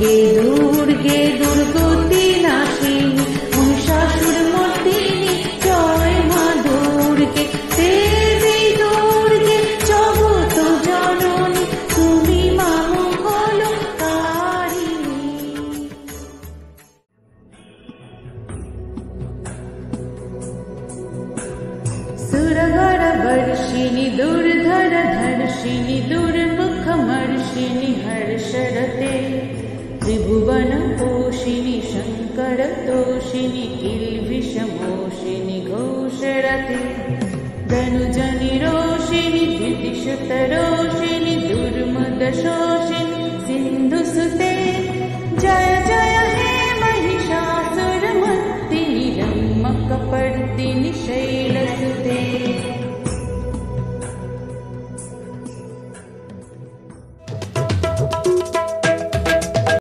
দুর্গে দুর্গতি নাশিনী মহিষাসুর মর্দিনী জয় মা দুর্গে দেবী দুর্গে জগত জননী তুমি মা মঙ্গলকারিণী। सुरवर वर्षिणि दुर्धर धर्षिणि दुर्मुखमर्षिणि हर्षरते त्रिभुवन पोषिणि शङ्कर तोषिणि किल्बिषमोषिणि घोषरते धनुजनि रोषिणि धृतिशतरोषिणि दुर्मदशोषिणि